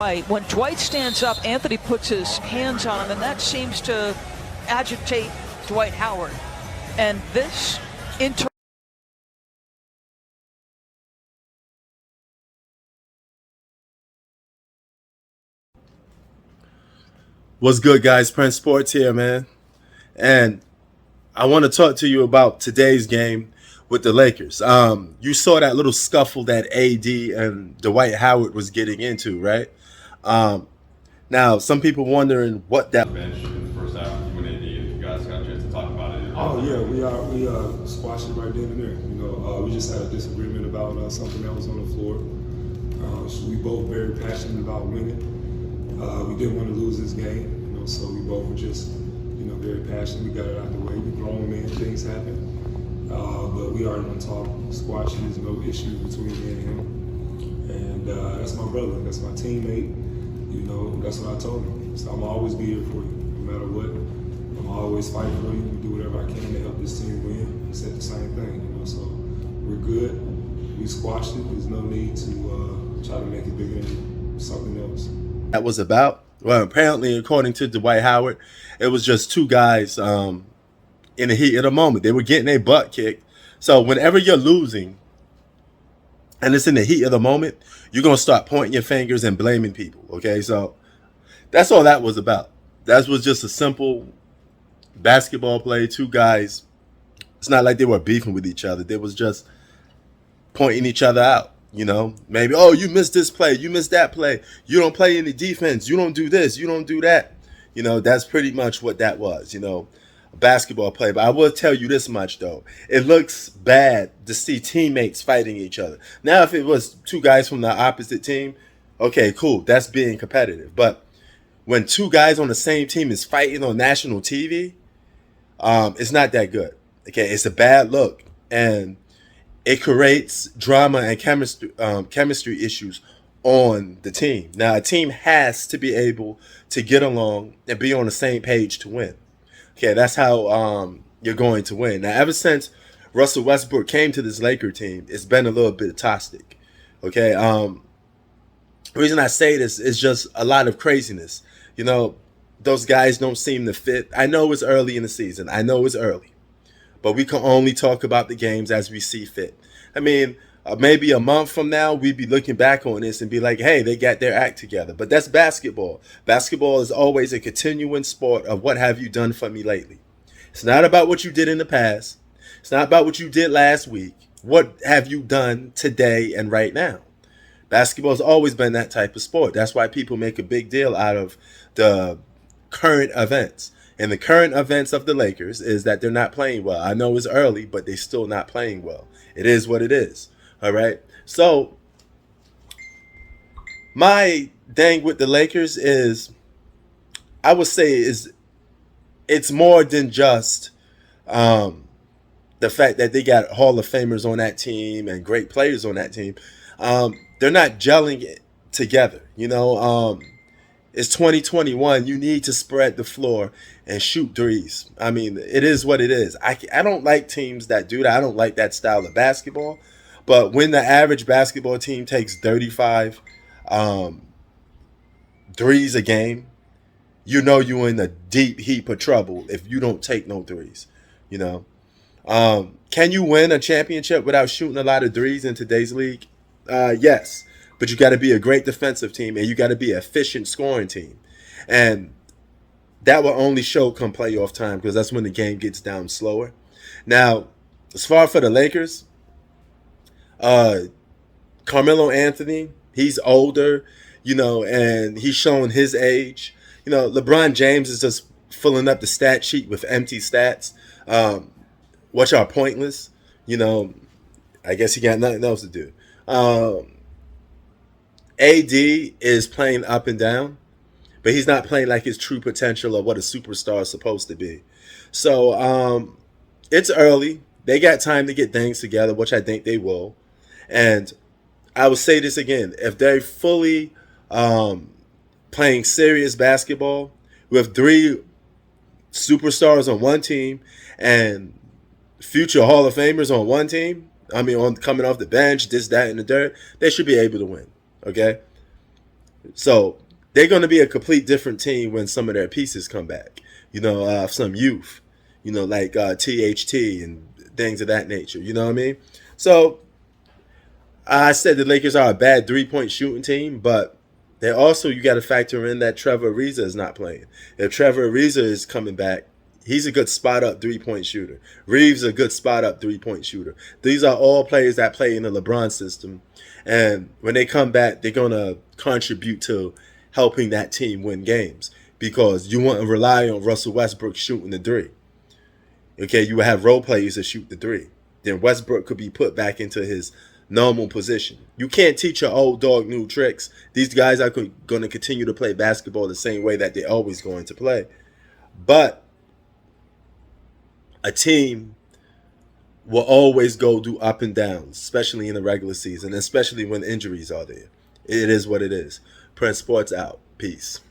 When Dwight stands up, Anthony puts his hands on him, and that seems to agitate Dwight Howard. And this What's good, guys? Prince Sports here, man. And I want to talk to you about today's game with the Lakers. You saw that little scuffle that AD and Dwight Howard was getting into, right? Now, some people wondering what that bench in the first half. You and AD, you guys got a chance to talk about it. Oh yeah, we squashed it right then and there. We just had a disagreement about something that was on the floor. So we both very passionate about winning. We didn't want to lose this game, so we both were just, very passionate. We got it out the way. We grown men, things happen. But we are on top, squashing. There's no issue between me and him. And that's my brother. That's my teammate. That's what I told him. So I'm always be here for you, no matter what. I'm always fighting for you. We do whatever I can to help this team win. He said the same thing, so we're good. We squashed it. There's no need to try to make it bigger than something else. That was about? Well, apparently, according to Dwight Howard, it was just two guys in the heat of the moment. They were getting their butt kicked. So whenever you're losing and it's in the heat of the moment, you're going to start pointing your fingers and blaming people, okay? So that's all that was about. That was just a simple basketball play. Two guys. It's not like they were beefing with each other. They was just pointing each other out. Maybe, oh, you missed this play, you missed that play, you don't play any defense, you don't do this, you don't do that. That's pretty much what that was, a basketball play. But I will tell you this much, though. It looks bad to see teammates fighting each other. Now, if it was two guys from the opposite team, okay, cool, that's being competitive. But when two guys on the same team is fighting on national TV, it's not that good. Okay, it's a bad look. And it creates drama and chemistry issues on the team. Now, a team has to be able to get along and be on the same page to win. Okay, that's how you're going to win. Now, ever since Russell Westbrook came to this Laker team, it's been a little bit toxic. Okay, the reason I say this is just a lot of craziness. Those guys don't seem to fit. I know it's early in the season. I know it's early. But we can only talk about the games as we see fit. I mean, maybe a month from now, we'd be looking back on this and be like, hey, they got their act together. But that's basketball. Basketball is always a continuing sport of what have you done for me lately. It's not about what you did in the past. It's not about what you did last week. What have you done today and right now? Basketball has always been that type of sport. That's why people make a big deal out of the current events. And the current events of the Lakers is that they're not playing well. I know it's early, but they're still not playing well. It is what it is. All right. So my thing with the Lakers is, I would say, it's more than just the fact that they got Hall of Famers on that team and great players on that team. They're not gelling it together. It's 2021. You need to spread the floor and shoot threes. I mean, it is what it is. I don't like teams that do that. I don't like that style of basketball. But when the average basketball team takes 35 threes a game, you're in a deep heap of trouble if you don't take no threes. Can you win a championship without shooting a lot of threes in today's league? Yes. But you got to be a great defensive team, and you got to be an efficient scoring team. And that will only show come playoff time, because that's when the game gets down slower. Now, as far for the Lakers, Carmelo Anthony, he's older, and he's showing his age. LeBron James is just filling up the stat sheet with empty stats, which are pointless. I guess he got nothing else to do. AD is playing up and down, but he's not playing like his true potential of what a superstar is supposed to be. So it's early. They got time to get things together, which I think they will. And I will say this again. If they're fully playing serious basketball with three superstars on one team and future Hall of Famers on one team, coming off the bench, this, that, and the third, they should be able to win. Okay, So they're going to be a complete different team when some of their pieces come back. Some youth, like THT and things of that nature. You know what I mean? So I said the Lakers are a bad 3-point shooting team, but they also, you got to factor in that Trevor Ariza is not playing. If Trevor Ariza is coming back, he's a good spot-up 3-point shooter. Reeves is a good spot-up 3-point shooter. These are all players that play in the LeBron system. And when they come back, they're going to contribute to helping that team win games because you want to rely on Russell Westbrook shooting the three. Okay, you will have role players that shoot the three. Then Westbrook could be put back into his normal position. You can't teach your old dog new tricks. These guys are going to continue to play basketball the same way that they're always going to play. But a team will always go through up and downs, especially in the regular season, especially when injuries are there. It is what it is. Prince Sports out. Peace.